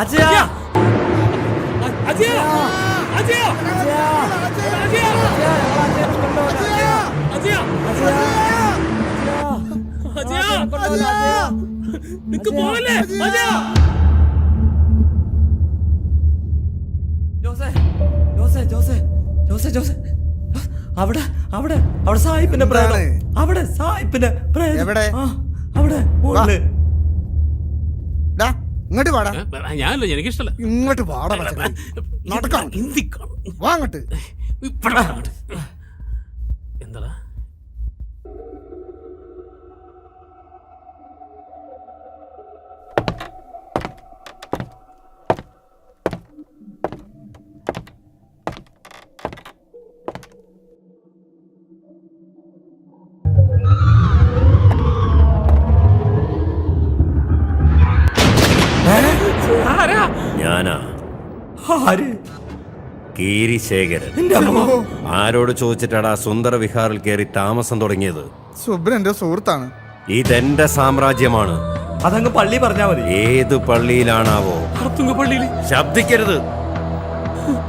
അജയ അജയ അജയ അവിടെ അവിടെ അവിടെ സായിപ്പിന്റെ പ്രേതം. അവിടെ സായിപ്പിന്റെ പ്രേതം. എവിടെ? അവിടെ ഇങ്ങോട്ട് പാടാ. ഞാനല്ല, എനിക്കിഷ്ടല്ല. ഇങ്ങോട്ട് പാടാ. നടക്കാം. വാ അങ്ങോട്ട്. എന്താ ഞാനാ കീരിശേഖരൻ. ആരോട് ചോദിച്ചിട്ടാടാ സുന്ദര വിഹാറിൽ കയറി താമസം തുടങ്ങിയത്? സുബ്രന്റെ സുഹൃത്താണ്. ഇതെന്റെ സാമ്രാജ്യമാണ്. അതങ്ങ് പള്ളി പറഞ്ഞാ മതി. ഏത് പള്ളിയിലാണാവോ? ശബ്ദിക്കരുത്,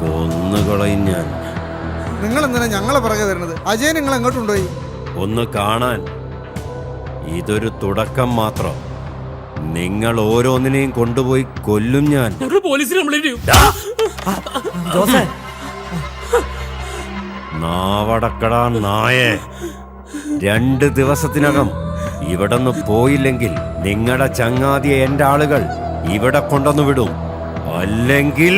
കൊന്നുകളയും ഞാൻ. നിങ്ങൾ എന്തിനാ ഞങ്ങളെ പുറകെ വരുന്നത്? അജയൻ നിങ്ങൾ എങ്ങോട്ടുണ്ടോയി? ഒന്ന് കാണാൻ. ഇതൊരു തുടക്കം മാത്രം. നിങ്ങൾ ഓരോന്നിനെയും കൊണ്ടുപോയി കൊല്ലും ഞാൻ. നാവടക്കടാ നായേ. 2 ദിവസത്തിനകം ഇവിടന്ന് പോയില്ലെങ്കിൽ നിങ്ങളുടെ ചങ്ങാതിയെ എന്റെ ആളുകൾ ഇവിടെ കൊണ്ടുവന്നു വിടും. അല്ലെങ്കിൽ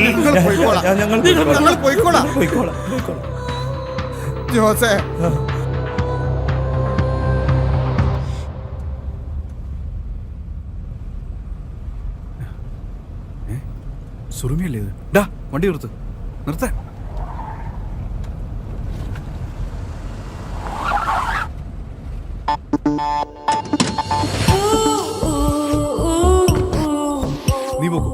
ജോസേ, സുറുമിയല്ലേ ഇത്? ഡാ വണ്ടി നിർത്ത. നീ പോക്കൂ.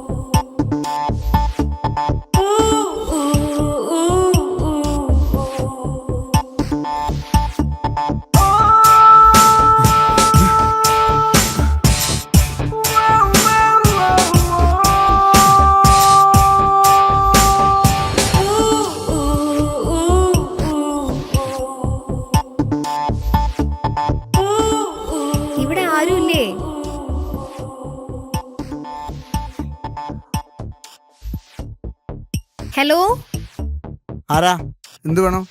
ഹലോ, ആരാ? എന്ത് വേണം?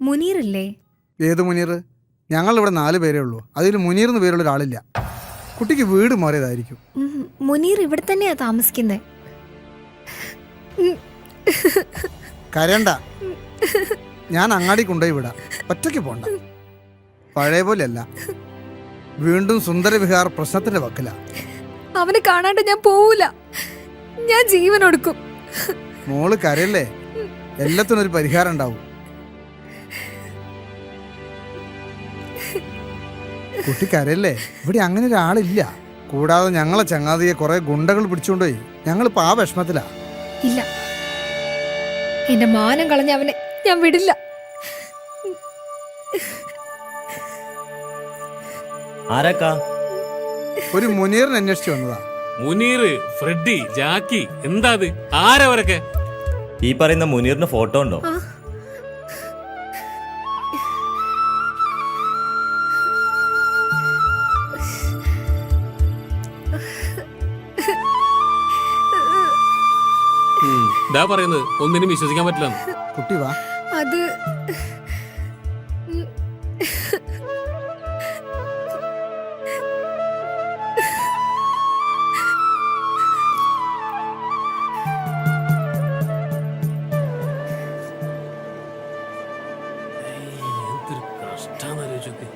മുനീറില്ലേ? ഏത് മുനീർ? ഞങ്ങൾ ഇവിടെ 4 പേരേ ഉള്ളൂ. അതിൽ മുനീർ എന്ന് പേരുള്ള ഒരാളില്ല. കുട്ടിക്ക് വീട് മാറിയതായിരിക്കും. മുനീർ ഇവിടെ തന്നെയാ താമസിക്കുന്നത്. കരണ്ട, ഞാൻ അങ്ങാടി കൊണ്ടുപോയി വിടാം. ഒറ്റയ്ക്ക് പോണ്ട. പഴയ പോലെയല്ല, വീണ്ടും സുന്ദര വിഹാർ പ്രശ്നത്തിന്റെ വക്കില. അവനെ കാണാണ്ട് ഞാൻ പോവൂല. ഞാൻ ജീവൻ കൊടുക്കും. മോള് കരയല്ലേ, എല്ലാത്തിനും ഒരു പരിഹാരം ഉണ്ടാവും. കുട്ടി കരയല്ലേ, ഇവിടെ അങ്ങനെ ഒരാളില്ല. കൂടാതെ ഞങ്ങളെ ചങ്ങാതിയെ കുറെ ഗുണ്ടകൾ പിടിച്ചുകൊണ്ടുപോയി. ഞങ്ങളിപ്പോ ആ വിഷമത്തിലാ. ഇല്ല, എന്റെ മാനം കളഞ്ഞ അവനെ ഞാൻ വിടില്ല. ആരാക്കാ? ഒരു മുനീറിനെ അന്വേഷിച്ചു വന്നതാ. മുനീർ, ഫ്രെഡി, ജാക്കി, എന്താ അത്? ആരവരൊക്കെ? ഈ പറയുന്ന മുനീറിന്റെ ഫോട്ടോ ഉണ്ടോ? ഇതാ പറയുന്നത്, ഒന്നിനും വിശ്വസിക്കാൻ പറ്റില്ല. കുട്ടി വാ. അത് എന്തൊരു കഷ്ടാന്ന് ആലോചിച്ചോക്ക്.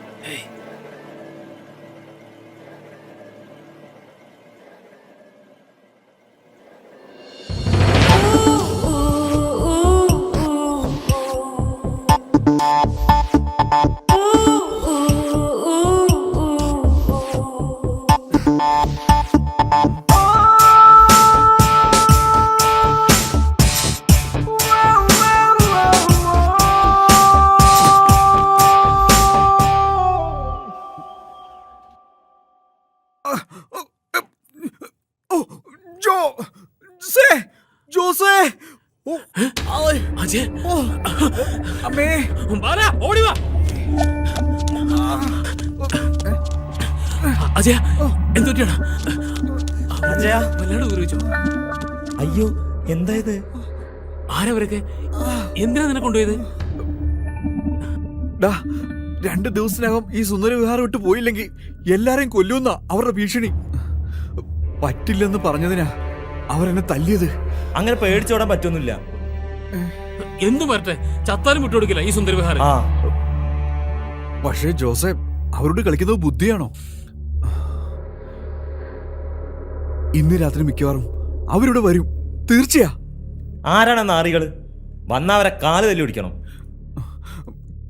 ജോസേ, ഓ, ആയ്, അജയ്, ഓ, അമ്മേ, വാടാ, ഓടി വാ. അജയ, എന്തൊക്കെയാണ്? അജയ. വല്ലാണ്ട് ഉപയോഗിച്ചോ. അയ്യോ, എന്താ ഇത്? ആരവരൊക്കെ? എന്തിനാ നിന്നെ കൊണ്ടുപോയത്? ഡാ, 2 ദിവസത്തിനകം ഈ സുന്ദര വിഹാരം വിട്ട് പോയില്ലെങ്കിൽ എല്ലാരെയും കൊല്ലുന്ന അവരുടെ ഭീഷണി. പറ്റില്ലെന്ന് പറഞ്ഞതിനാ അവരെന്നെ തല്ലിയത്. അങ്ങനെ പേടിച്ചോടാൻ പറ്റൊന്നുമില്ല. എന്തു വരട്ടെ, ചത്താലും വിട്ടുകൊടുക്കില്ല ഈ സുന്ദര വിഹാരം. ആ, പക്ഷേ ജോസഫ്, അവരോട് കളിക്കുന്നത് ബുദ്ധിയാണോ? ഇന്ന് രാത്രി മിക്കവാറും അവരിവിടെ വരും, തീർച്ചയാ. ആരാണ് നാറികള്? വന്നവരെ കാല് തല്ലി പിടിക്കണം.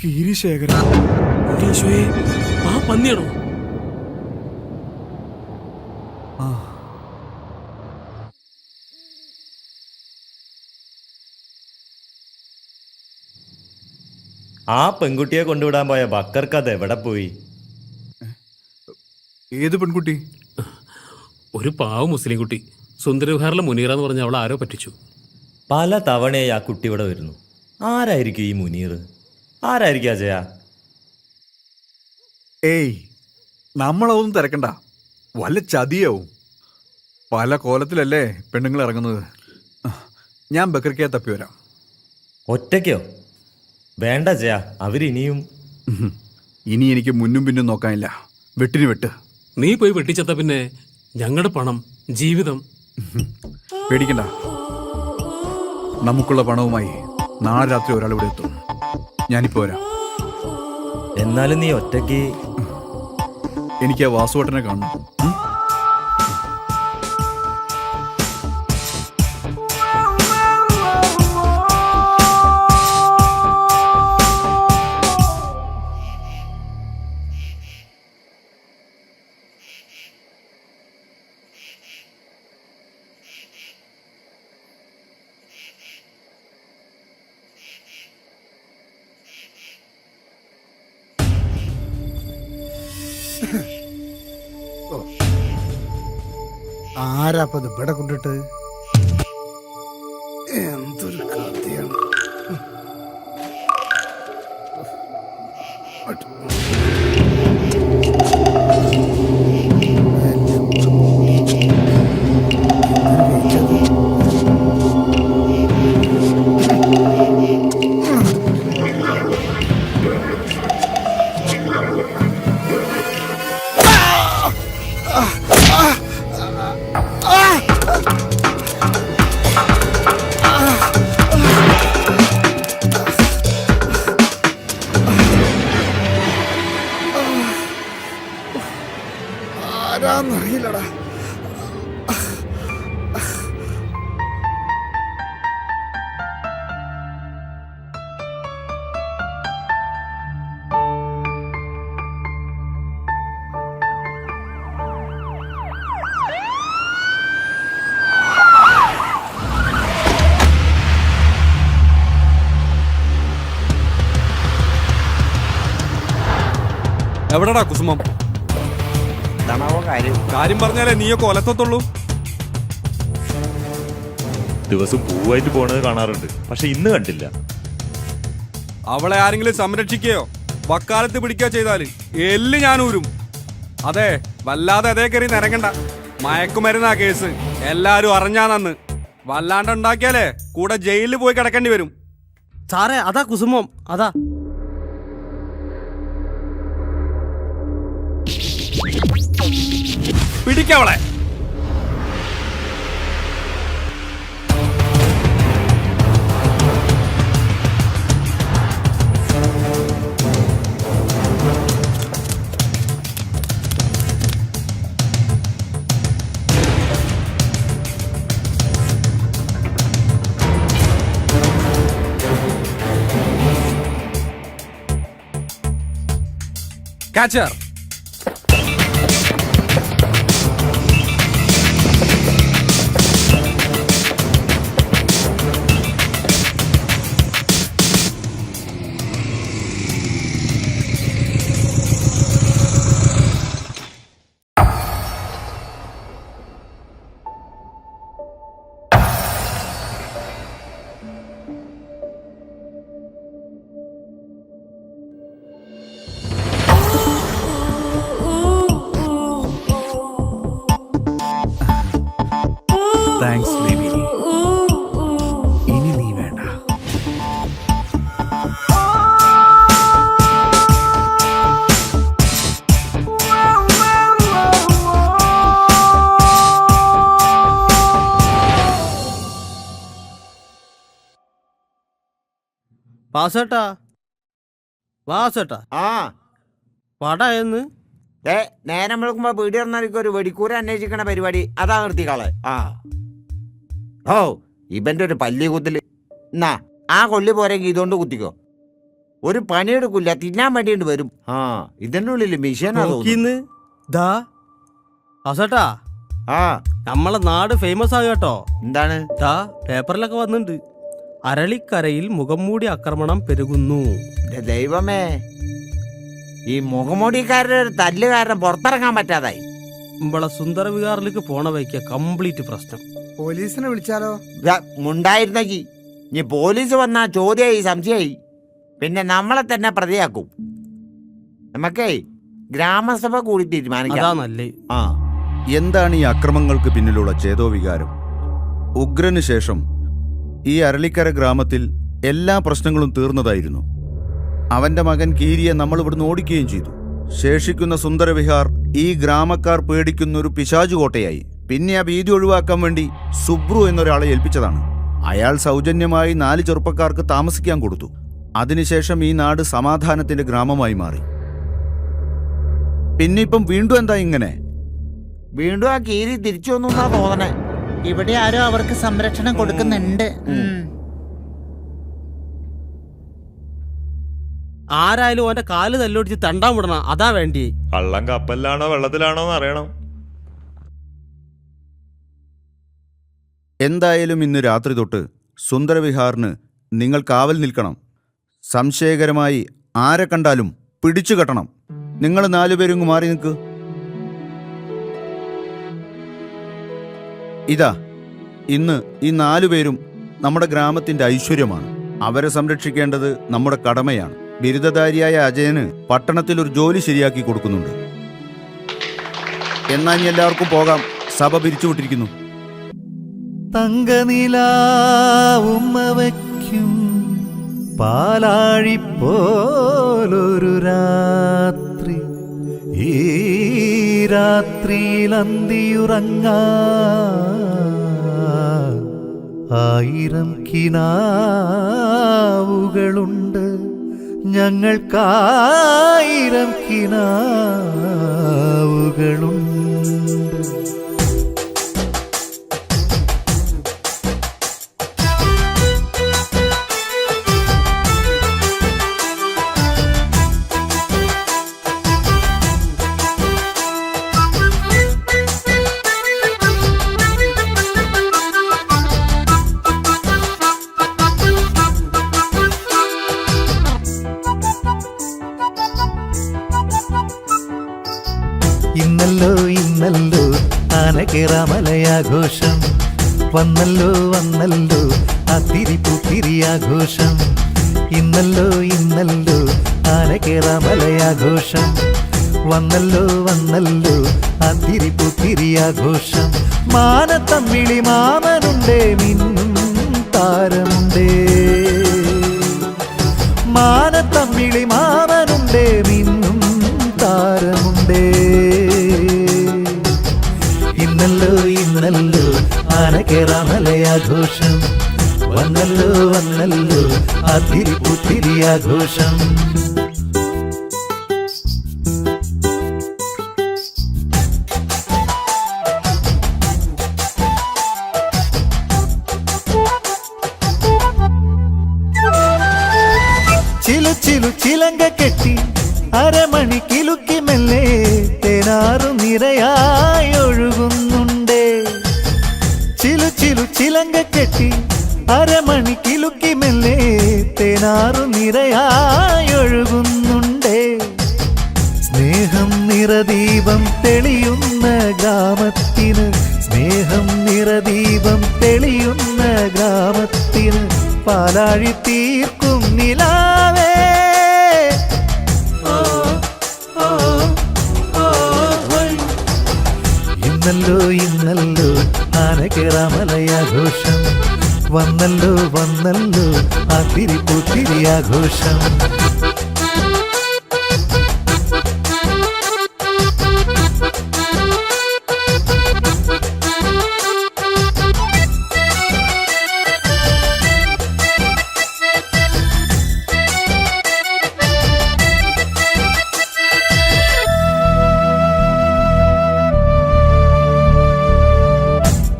കീരിശേഖരൻ. ഈശോയെ, ആ പന്നിയാണോ? ആ, ആ പെൺകുട്ടിയെ കൊണ്ടുവിടാൻ പോയ ബക്കർക്ക് അത് എവിടെ പോയി? ഏത് പെൺകുട്ടി? ഒരു പാവ മുസ്ലിം കുട്ടി. സുന്ദര വിഹാറിലെ മുനീറ എന്ന് പറഞ്ഞ അവൾ ആരോ പറ്റിച്ചു. പല തവണയായി ആ കുട്ടി ഇവിടെ വരുന്നു. ആരായിരിക്കും ഈ മുനീർ? ആരായിരിക്കും അജയ? ഏയ്, നമ്മളതൊന്നും തിരക്കണ്ട. വല്ല ചതിയാവും. പല കോലത്തിലല്ലേ പെണ്ണുങ്ങൾ ഇറങ്ങുന്നത്. ഞാൻ ബക്കർക്കയെ തപ്പി വരാം. ഒറ്റയ്ക്കോ? വേണ്ട ജയ, അവരിനിയും. ഇനി എനിക്ക് മുന്നും പിന്നും നോക്കാനില്ല. വെട്ടിന് വെട്ട്. നീ പോയി വെട്ടിച്ചത്ത പിന്നെ ഞങ്ങളുടെ പണം, ജീവിതം. പേടിക്കണ്ട. നമുക്കുള്ള പണവുമായി നാളെ രാത്രി ഒരാൾ ഇവിടെ എത്തും. ഞാനിപ്പോ വരാം. എന്നാലും നീ ഒറ്റയ്ക്ക്. എനിക്ക് ആ വാസുവേട്ടനെ കാണണം. ആരാപ്പത് ഇവിടെ കൊണ്ടിട്ട്? എന്തൊരു കഥയാണ്. ആരാന്നറിയില്ലടാ. എവിടെടാ കുസുമം? കാര്യം പറഞ്ഞാലേ നീയൊക്കെ ഒലത്തത്തുള്ളൂ. ദിവസം പൂവായിട്ട് പോണത് കാണാറുണ്ട്, പക്ഷെ ഇന്ന് കണ്ടില്ല. അവളെ ആരെങ്കിലും സംരക്ഷിക്കുകയോ വക്കാലത്ത് പിടിക്കുകയോ ചെയ്താല് എല്ല് ഞാൻ ഊരും. അതെ, വല്ലാതെ അതേ കയറി നിരങ്ങണ്ട. മയക്കുമരുന്നാ കേസ്. എല്ലാരും അറിഞ്ഞാ നന്ന്. വല്ലാണ്ട് ഉണ്ടാക്കിയാലേ കൂടെ ജയിലിൽ പോയി കിടക്കേണ്ടി വരും. സാറേ അതാ കുസുമം, അതാ. പിടിക്കവളെ. Catcher. Thanks baby. ഇനി നീ വേണ്ട. വാസേട്ടാ, വാസേട്ടാ, ആ പടായെന്ന് നേരം വിളിക്കുമ്പോ വീട് പറഞ്ഞാൽ ഒരു വെടിക്കൂര അന്വേഷിക്കണ പരിപാടി അതാ നിർത്തിക്കാളെ. ആ ഓ ഇവന്റെ ഒരു പല്ലി കുത്തല്. എന്നാ ആ കൊള്ളി പോരെങ്കിൽ ഇതുകൊണ്ട് കുത്തിക്കോ. ഒരു പണിയെടുക്കില്ല, തിന്നാൻ വേണ്ടിയിട്ട് വരും. ആ ഇതിന്റെ ഉള്ളില് മിഷീനാ നോക്കിന്ന്. ദാ വാസേട്ടാ, ആ നമ്മളെ നാട് ഫേമസ് ആകും കേട്ടോ. എന്താണ്? ദാ പേപ്പറിലൊക്കെ വന്നിട്ടുണ്ട്. അരളിക്കരയിൽ മുഖംമൂടി ആക്രമണം പെരുകുന്നു. ദൈവമേ, ഈ മുഖമൂടിക്കാരുടെ ഒരു തല്ല് കാരണം പുറത്തിറങ്ങാൻ പറ്റാതായി. നമ്മളെ സുന്ദര വിഹാറിലേക്ക് പോണ വഴിക്ക് കംപ്ലീറ്റ് പ്രശ്നം. പോലീസിനെ വിളിച്ചാലോ? മുണ്ടായിരുന്നെങ്കി ഇനി പോലീസ് വന്നാ ചോദ്യമായി, സംശയമായി, പിന്നെ നമ്മളെ തന്നെ പ്രതിയാക്കും. നമുക്കേ ഗ്രാമസഭ കൂടി അതാ തീരുമാനിക്കാം. നല്ലേ. ആ എന്താണ് ഈ അക്രമങ്ങൾക്ക് പിന്നിലുള്ള ചേതോവികാരം? ഉഗ്രന് ശേഷം ഈ അരളിക്കര ഗ്രാമത്തിൽ എല്ലാ പ്രശ്നങ്ങളും തീർന്നതായിരുന്നു. അവന്റെ മകൻ കീരിയെ നമ്മൾ ഇവിടുന്ന് ഓടിക്കുകയും ചെയ്തു. ശേഷിക്കുന്ന സുന്ദരവിഹാർ ഈ ഗ്രാമക്കാർ പേടിക്കുന്ന ഒരു പിശാചുകോട്ടയായി. പിന്നെ ആ ഭീതി ഒഴിവാക്കാൻ വേണ്ടി സുബ്രു എന്നൊരാളെ ഏൽപ്പിച്ചതാണ്. അയാൾ സൗജന്യമായി 4 ചെറുപ്പക്കാർക്ക് താമസിക്കാൻ കൊടുത്തു. അതിനുശേഷം ഈ നാട് സമാധാനത്തിന്റെ ഗ്രാമമായി മാറി. പിന്നെ ഇപ്പം വീണ്ടും എന്താ ഇങ്ങനെ? വീണ്ടും ആ കീരി തിരിച്ചു വന്നു എന്നാ തോന്നണേ. ഇവിടെ ആരോ അവർക്ക് സംരക്ഷണം കൊടുക്കുന്നുണ്ട്. ആരായാലും അവന്റെ കാല് തല്ലൊടിച്ച് തണ്ടാൻ വിടണം, അതാ വേണ്ടി. കള്ളം കപ്പലിലാണോ വെള്ളത്തിലാണോ എന്ന് അറിയണം. എന്തായാലും ഇന്ന് രാത്രി തൊട്ട് സുന്ദരവിഹാറിന് നിങ്ങൾ കാവൽ നിൽക്കണം. സംശയകരമായി ആരെ കണ്ടാലും പിടിച്ചു കെട്ടണം. നിങ്ങൾ 4 പേരും മാറി നിൽക്ക്. ഇതാ, ഇന്ന് ഈ 4 പേരും നമ്മുടെ ഗ്രാമത്തിന്റെ ഐശ്വര്യമാണ്. അവരെ സംരക്ഷിക്കേണ്ടത് നമ്മുടെ കടമയാണ്. ബിരുദധാരിയായ അജയന് പട്ടണത്തിൽ ഒരു ജോലി ശരിയാക്കി കൊടുക്കുന്നുണ്ട്. എന്നാൽ ഇനി എല്ലാവർക്കും പോകാം. സഭ പിരിച്ചുവിട്ടിരിക്കുന്നു. തങ്കനിലാവുമ്മ വയ്ക്കും പാലാഴിപ്പോലൊരു രാത്രി, ഈ രാത്രിയിൽ അന്തിയുറങ്ങാ 1000 കിനാവുകളുണ്ട് ഞങ്ങൾക്കായിരം കിനാവുകളുണ്ട്. ഇന്നല്ലോ ഇന്നല്ലോ ആനകേറാമലയാഘോഷം, വന്നല്ലോ വന്നല്ലോ അതിരിപ്പുത്തിരി ആഘോഷം. ഇന്നല്ലോ ഇന്നല്ലോ ആനകേറാമലയാഘോഷം, വന്നല്ലോ വന്നല്ലോ അതിരി പുത്തിരി ആഘോഷം. മാനത്തമ്മിളി മാമനുണ്ടേ, മിന്നും താരമുണ്ടേ. മാനത്തമ്മിളി മാമനുണ്ടേ, മിന്നും താരമുണ്ടേ. ഇന്നല്ലോ ഇന്നല്ലോ ആനക്കേറാമലയാഘോഷം. വന്നല്ലോ വന്നല്ലോ അതിരി പുത്തിരി ആഘോഷം. ചിലു ചിലു ചിലങ്ക കെട്ടി അരമണി കിലുക്കി മെല്ലെ തേനാറു നിരയായി ഒഴുകുന്നുണ്ടേ. ചിലു ചിലു ചിലങ്ക കെട്ടി അരമണി കിലുക്കി മെല്ലെ തേനാറു നിരയായി ഒഴുകുന്നുണ്ടേ. സ്നേഹം നിറദീപം തെളിയുന്ന ഗ്രാമത്തിന്, സ്നേഹം നിറദീപം തെളിയുന്ന ഗ്രാമത്തിന് പാലാഴി തീർക്കും നിലാവേ. ഇന്നല്ലോ ഇന്നല്ലോ ആനക്കേറാമലയാഘോഷം. വന്നല്ലോ വന്നല്ലോ അതിരി പുത്തിരി ആഘോഷം.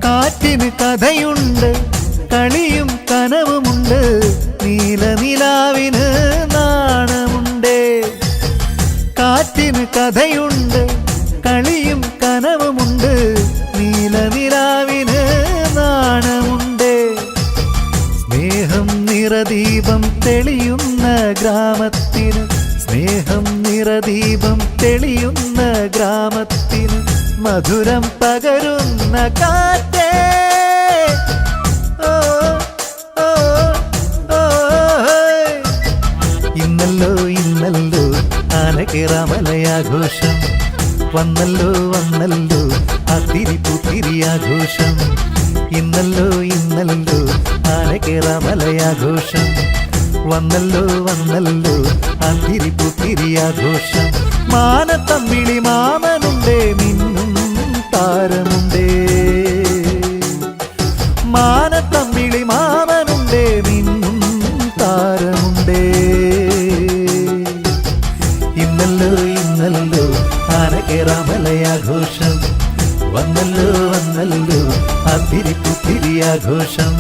കാറ്റിന് കഥയുണ്ട്, കളിയും കനവുമുണ്ട്, നീലനിലാവിന് നാണമുണ്ടേ. കാറ്റിന് കഥയുണ്ട്, കളിയും കനവുമുണ്ട്, നീലനിലാവിന് നാണമുണ്ടേ. സ്നേഹം നിറദീപം തെളിയുന്ന ഗ്രാമത്തിന്, സ്നേഹം നിറദീപം തെളിയുന്ന ഗ്രാമത്തിന് മധുരം പകരുന്ന കാറ്റേ. ഇന്നല്ലോ ഇന്നല്ലോ ആനക്കേറാമലയാഘോഷം. വന്നല്ലോ വന്നല്ലോ അതിരി പുത്തിരി ആഘോഷം. ഇന്നല്ലോ ഇന്നല്ലോ ആനക്കേറാമലയാഘോഷം. വന്നല്ലോ വന്നല്ലോ അതിരി പുത്തിരി ആഘോഷം. മാനത്തമ്മിളി മാമനുണ്ടേ, മിന്നും താരമുണ്ടേ. മാനത്തമ്മിളി മാമനുണ്ടേ, മിന്നും താരമുണ്ടേ. ഇന്നല്ലോ ഇന്നല്ലോ ആനക്കേറാമലയാഘോഷം. വന്നല്ലോ വന്നല്ലോ അതിരി പുത്തിരി ആഘോഷം.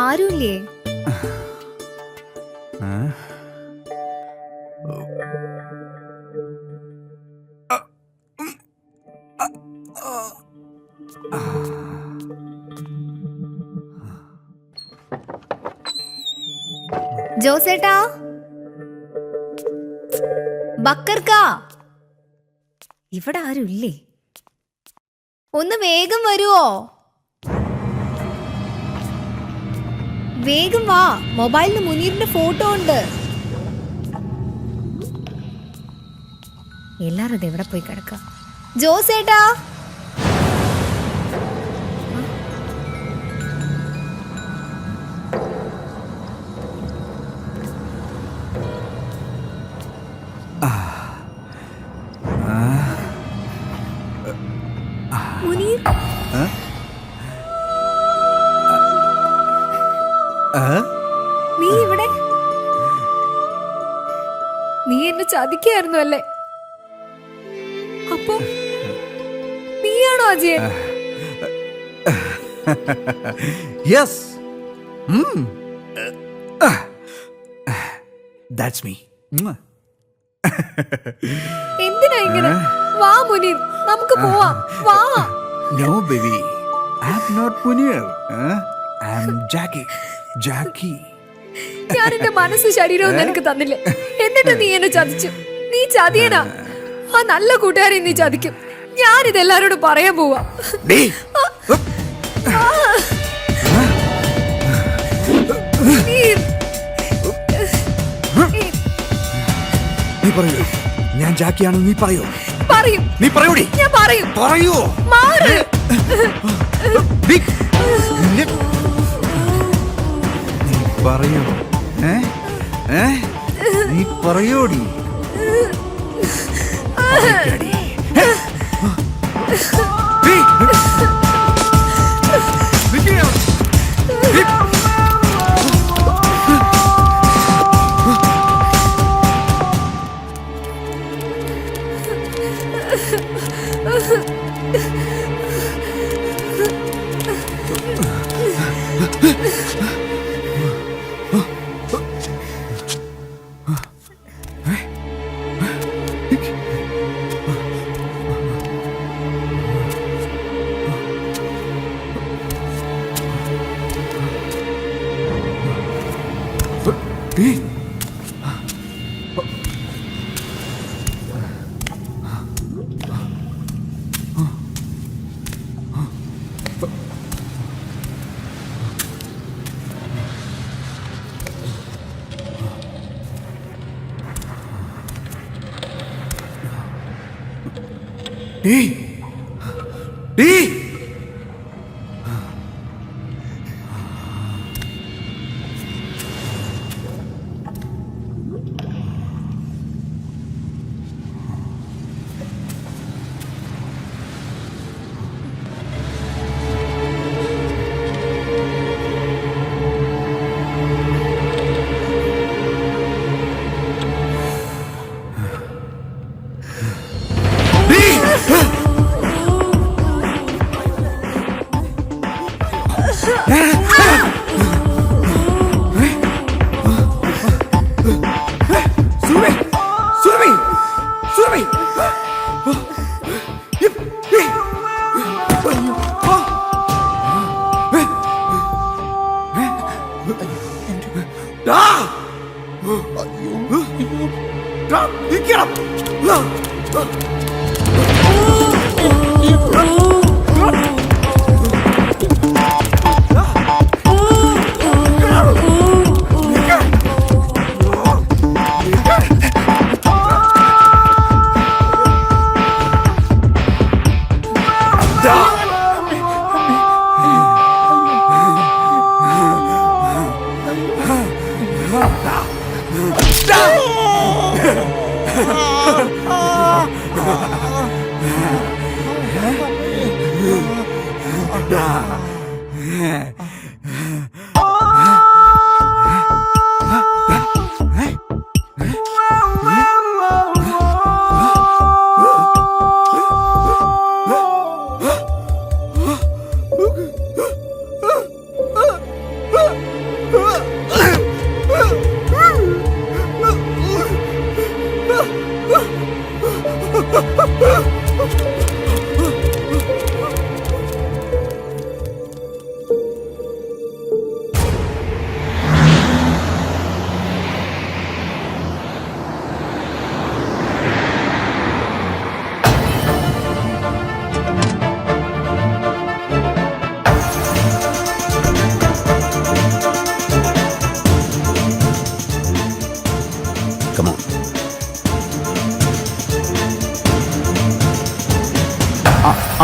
ആരുമില്ലേ? ജോസേട്ടാ, ബക്കർക്കാ, ഇവിടെ ആരുമില്ലേ? ഒന്ന് വേഗം വരുവോ? വേഗം വാ, മൊബൈലിന് മുനീറിന്റെ ഫോട്ടോ ഉണ്ട്. എല്ലാരും അത് എവിടെ പോയി കിടക്കാം? ജോസേട്ടാ, മുനീർ, നീ ഇവിടെ? നീ എന്നെ ചതിക്കായിരുന്നു അല്ലേ? അപ്പൊ നീയാണോ അജയൻ? Yes, that's me. എന്തിനാ ഇങ്ങനെ? വാ മുനീർ, നമുക്ക് പോവാം. വാ. No baby, I am not Muneer. I am Jackie. Jackie. ഞാൻ എന്റെ മനസ്സ് ശരീരവും നിനക്ക് തന്നില്ലേ, എന്നിട്ട് നീ എന്നെ ചതിച്ചു. നീ ചതിയനാ. ആ നല്ല കൂട്ടുകാരെ നീ ചതിക്കും. ഞാനിത് എല്ലാരോടും പറയാൻ പോവാ. നീ പറയൂ, ഞാൻ ജാക്കിയാണെന്ന് നീ പറയൂ. പറയും. നീ പറയൂടി. ഞാൻ പറയും. പറയൂ. മാറ്. നീ പറയൂ. നീ പറയൂടി.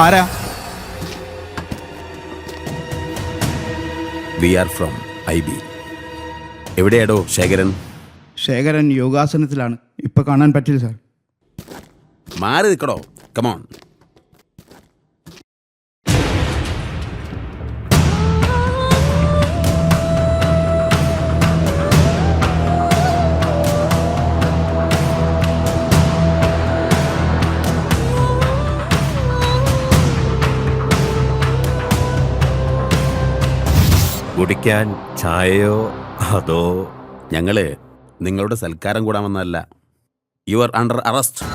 ആരാ? We are from IB. എവിടെയാടോ ശേഖരൻ? ശേഖരൻ യോഗാസനത്തിലാണ്, ഇപ്പൊ കാണാൻ പറ്റില്ല സാർ. മാറി നിൽക്കടോ. കമോൺ. കുടിക്കാൻ ചായയോ അതോ ഞങ്ങള് നിങ്ങളുടെ സൽക്കാരം കൂടാൻ വന്നതല്ല. You are under arrest.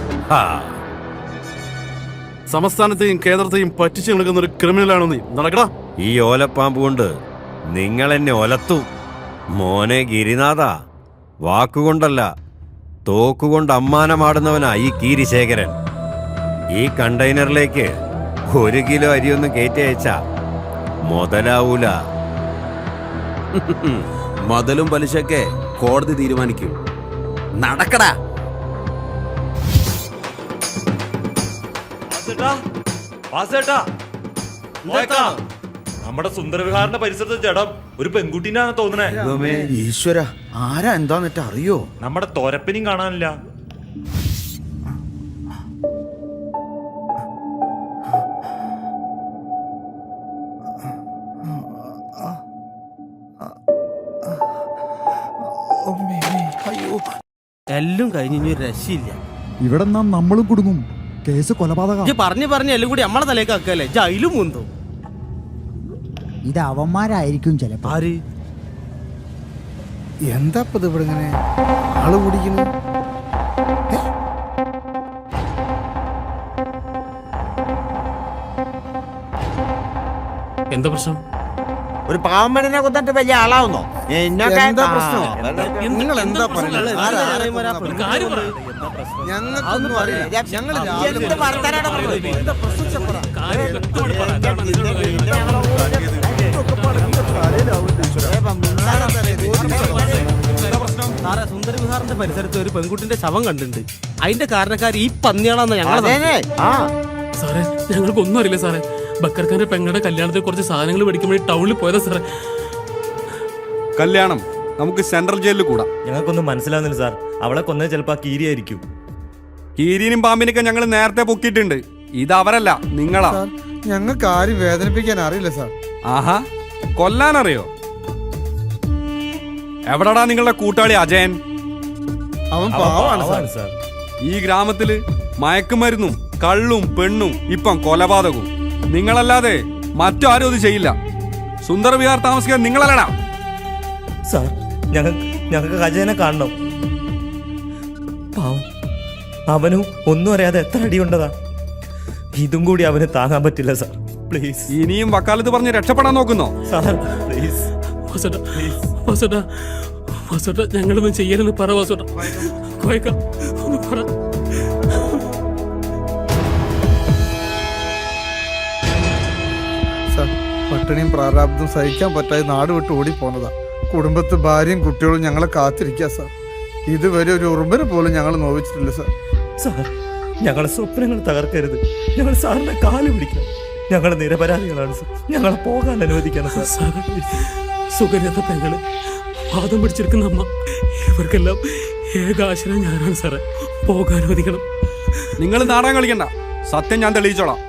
സംസ്ഥാനത്തെയും കേന്ദ്രത്തെയും പറ്റിച്ചു നിൽക്കുന്ന ഒരു ക്രിമിനലാണോ നീ? നടക്കടാ. ഈ ഓലപ്പാമ്പ് കൊണ്ട് നിങ്ങൾ എന്നെ ഒലത്തു. മോനെ ഗിരിനാഥ, വാക്കുകൊണ്ടല്ല തോക്കുകൊണ്ട് അമ്മാനമാടുന്നവനാ ഈ കീരിശേഖരൻ. ഈ കണ്ടെയ്നറിലേക്ക് 1 കിലോ അരിയൊന്നും കയറ്റി അയച്ചാ മുതലാവൂല. മുതലും പലിശയൊക്കെ കോടതി തീരുമാനിക്കും. നടക്കടാ. നമ്മുടെ സുന്ദരവിഹാറിന്റെ പരിസരത്ത് ജഡം ഒരു പെൺകുട്ടീനാണ് തോന്നണേ. ഈശ്വര, ആരാ എന്താന്നിട്ട് അറിയോ? നമ്മുടെ തോരപ്പനും കാണാനില്ല. എല്ലാം കഴിഞ്ഞ് ഇനി ഒരു രക്ഷയില്ല. ഇവിടെ നമ്മളും കുടുങ്ങും. കേസ് കൊലപാതകം. പറഞ്ഞ് എല്ലാം കൂടി നമ്മളെ തലേക്ക് ആക്കല്ലേ, ജയിലും മുന്തോ. ഇത് അവന്മാരായിരിക്കും ചിലപ്പോ. ആര്? എന്താ ഇപ്പൊ ഇവിടെ ഇങ്ങനെ ആള് കുടിക്കുന്നു? എന്താ പ്രശ്നം? ഒരു പാവം പെണ്ണിനെ കൊന്നിട്ട് വലിയ ആളാവുന്നോ? എന്താ പ്രശ്നം? നിങ്ങൾ എന്താ പറയുന്നത്? ഒരു കാര്യം പറ. ഞങ്ങൾക്കൊന്നും അറിയില്ല. ഞങ്ങൾ എന്ത് വർത്താനാണ് പറഞ്ഞത്? കാര്യം വ്യക്തമായിട്ട് പറ. എന്താണ് നിങ്ങളുടെ സാറേ, സുന്ദരവിഹാറിന്റെ പരിസരത്ത് ഒരു പെൺകുട്ടിന്റെ ശവം കണ്ടിട്ടുണ്ട്. അതിന്റെ കാരണക്കാർ ഈ പന്നിയാണെന്ന് ഞങ്ങൾ. സാറേ, ഞങ്ങൾക്കൊന്നും അറിയില്ല സാറേ. ബക്കർഖാന്റെ പെങ്ങളുടെ കല്യാണത്തിൽ കുറച്ച് സാധനങ്ങൾ മേടിക്കുമ്പോൾ ടൗണിൽ പോയതാ സാറേ. കല്യാണം നമുക്ക് സെൻട്രൽ ജയിലിൽ കൂടാം. ഞങ്ങൾക്കൊന്നും മനസ്സിലാവുന്നില്ല സാർ. അവളെ കൊന്നത് ചിലപ്പോ ആ കീരിയായിരിക്കും. കീരിനും പാമ്പിനൊക്കെ ഞങ്ങൾ നേരത്തെ പൊക്കിയിട്ടുണ്ട്. ഇത് അവരല്ല, നിങ്ങളാ. ഞങ്ങൾക്ക് ആരും വേദനിപ്പിക്കാൻ അറിയില്ല സാർ. ആഹാ, കൊല്ലാനറിയോ? എവിടാടാ നിങ്ങളുടെ കൂട്ടാളി അജയൻ? അവൻ പാവാണ് സാർ. സാർ ഈ ഗ്രാമത്തില് മയക്കുമരുന്നും കള്ളും പെണ്ണും ഇപ്പം കൊലപാതകവും. നിങ്ങളല്ലാതെ മറ്റാരും അത് ചെയ്യില്ല. സുന്ദരവിഹാർ താമസിക്കാൻ നിങ്ങളല്ലടാ. സാർ, ഞങ്ങൾക്ക് അജയനെ കാണണം. പാവം, അവനും ഒന്നും അറിയാതെ എത്ര അടിയുണ്ടതാ. ഇതും കൂടി അവന് താങ്ങാൻ പറ്റില്ല സാർ. പ്ലീസ്. ഇനിയും വക്കാലത്ത് പറഞ്ഞ് രക്ഷപ്പെടാൻ നോക്കുന്നോ? Sir please. ഞങ്ങളൊന്നും ചെയ്യലെന്ന് പറ വാസുട്ട. ഒന്ന് പറ. സാർ, പട്ടിണിയും പ്രാരാബ്ദം സഹിക്കാൻ പറ്റാതെ നാട് വിട്ട് ഓടിപ്പോന്നതാ. കുടുംബത്ത് ഭാര്യയും കുട്ടികളും ഞങ്ങളെ കാത്തിരിക്കുക സാർ. ഇതുവരെ ഒരു ഉറുമ്പന് പോലും ഞങ്ങൾ നോവിച്ചിട്ടില്ല സാർ. സാർ, ഞങ്ങളെ സ്വപ്നങ്ങൾ തകർക്കരുത്. ഞങ്ങൾ സാറിന്റെ കാല് പിടിക്കാം. ഞങ്ങൾ നിരപരാധികളാണ് സാർ. ഞങ്ങളെ പോകാൻ അനുവദിക്കണം സാർ. സാറേ, സുഖമില്ലാത്ത പെങ്ങള്, വാദം പിടിച്ചെടുക്കുന്ന അമ്മ, ഇവർക്കെല്ലാം ഏക ആശ്രയം ഞാനാണ് സാറേ. പോകാൻ അനുവദിക്കണം. നിങ്ങൾ നാടകം കളിക്കണ്ട. സത്യം ഞാൻ തെളിയിച്ചോളാം.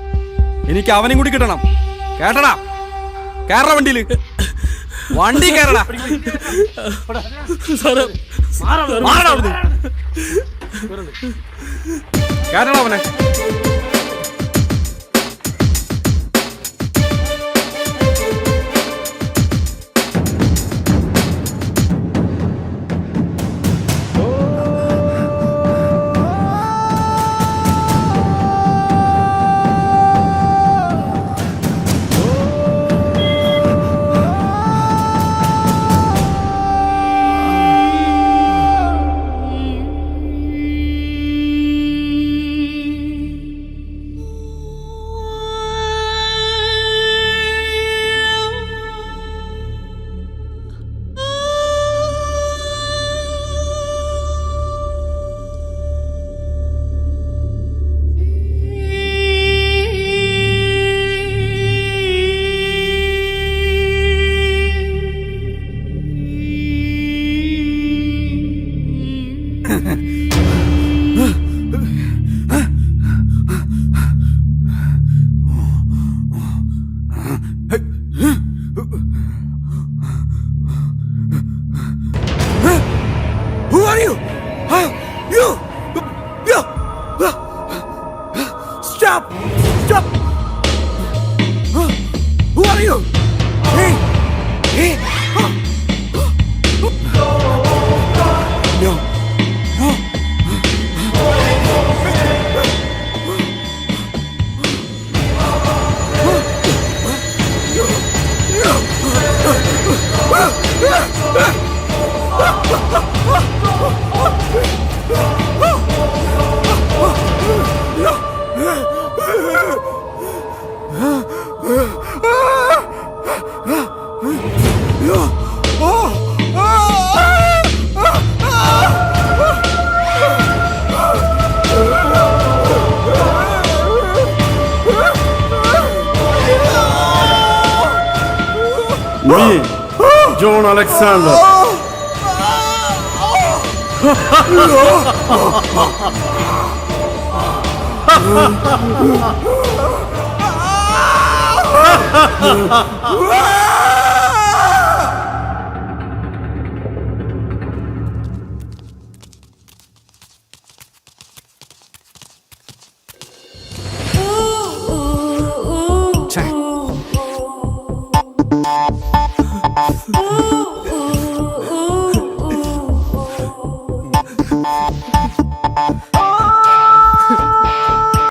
എനിക്ക് അവനും കൂടി കിട്ടണം. കേട്ടടാ? കേരള വണ്ടിയില് വണ്ടി കേറടാ. സാറേ, കേട്ടടാ അവനെ. Who are you? You! Stop! Stop! Who are you? Hey! Hey! Me, John Alexander. Ah!